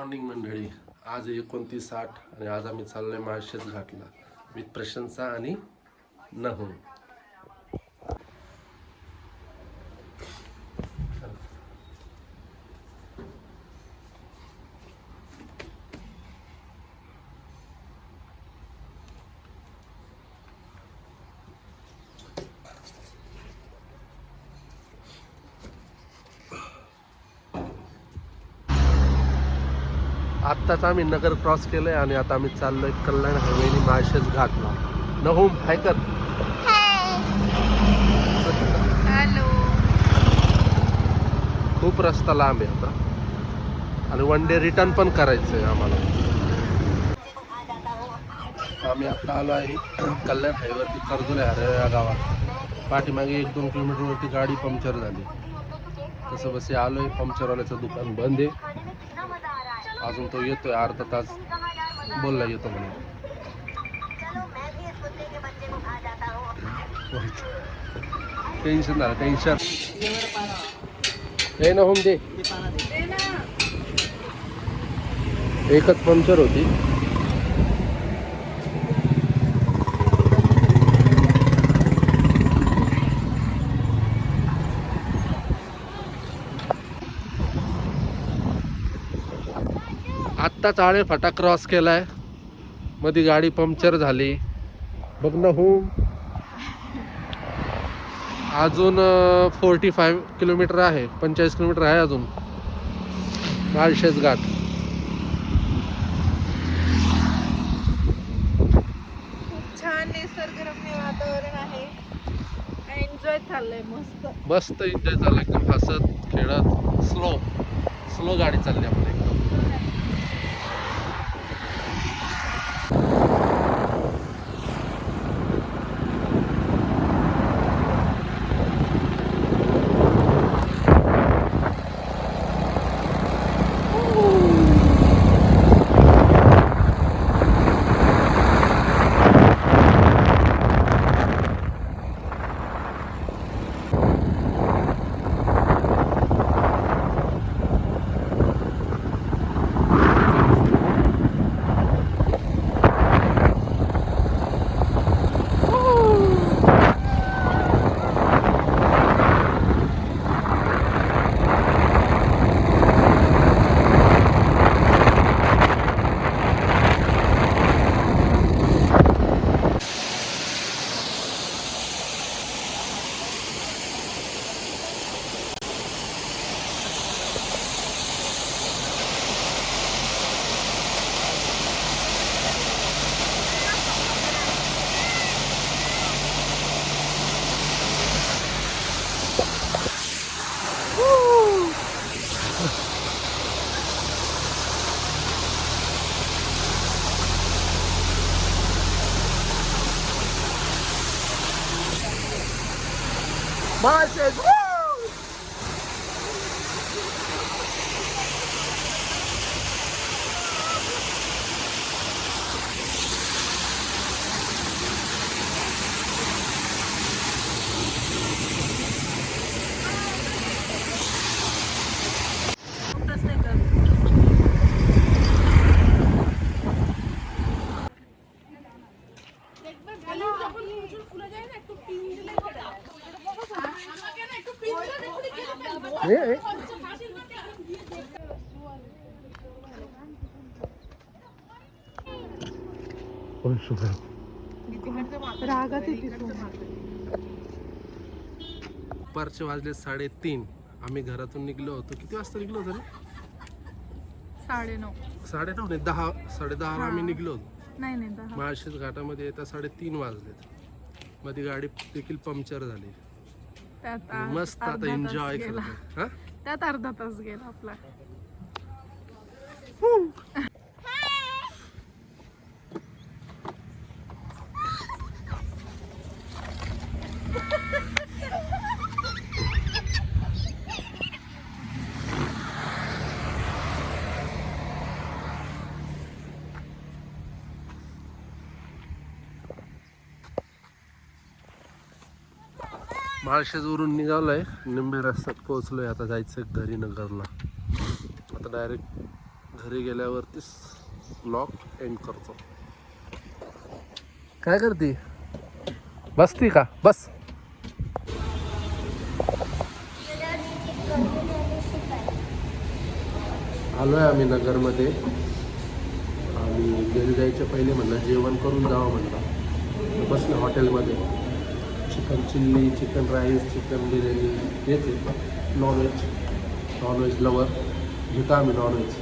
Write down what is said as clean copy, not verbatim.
Morning मंडळी. आज 29/8 आणि आज आम्ही चाललोय माळशेज घाटला विथ प्रशंसा आणि नहुम. आत्ताच आम्ही नगर क्रॉस केलंय आणि आता आम्ही चाललोय कल्याण हायवेनी माळशेज घाटला. नहुम हाय कर. हॅलो. खूप रस्ता लांब आहे आता आणि वन डे रिटर्न पण करायचंय आम्हाला. आम्ही आता आलो आहे कल्याण हायवेवरती कर्जुले हरे या गावात. पाठीमागे 1-2 किलोमीटरवरती गाडी पंक्चर झाली. तसं बसे आलोय. पंक्चरवाल्याचं दुकान बंद आहे अजून. तो येतोय अर्धा तास बोलला येतो म्हणून. टेन्शन झालं टेन्शन. हे ना होम दे. एकच पंक्चर होती. आत्ताच आळे फाटा क्रॉस केलाय. मध्ये गाडी पंक्चर झाली बघ ना. होम अजून 45 किलोमीटर आहे. 45 किलोमीटर आहे अजून माळशेज घाट. खूप छान निसर्गरम्य वातावरण आहे. एन्जॉय चाललंय मस्त. मस्त एन्जॉय झाला एकदम हसत खेळत. स्लो गाडी चालली आपली एकदम. Marches! Woo! दुपारचे वाजले 3:30. आम्ही घरातून निघलो होतो. किती वाजता निघलो होतो रे? 9:30 नाही 10 10:30 आम्ही निघलो होतो. नाही 10. माळशेज घाटामध्ये येता 3:30 वाजलेत. मध्ये गाडी देखील पंक्चर झाली. त्यात मस्त आता एन्जॉय केला. हा त्यात अर्धा तास गेला आपला. माळशेजवरून निघालोय. निंबे रस्त्यात पोहोचलोय. आता जायचं घरी नगरला. आता डायरेक्ट घरी गेल्यावरतीच ब्लॉग एंड करतो. काय करते? बसती का? बस. आलो आहे आम्ही नगरमध्ये आणि घरी जायच्या पहिले म्हणलं जेवण करून जावं म्हणलं. बसलं हॉटेलमध्ये. Chicken chilli, chicken rice, chicken biryani हेच आहे. नॉनव्हेज लवर घेतो आम्ही नॉनव्हेज.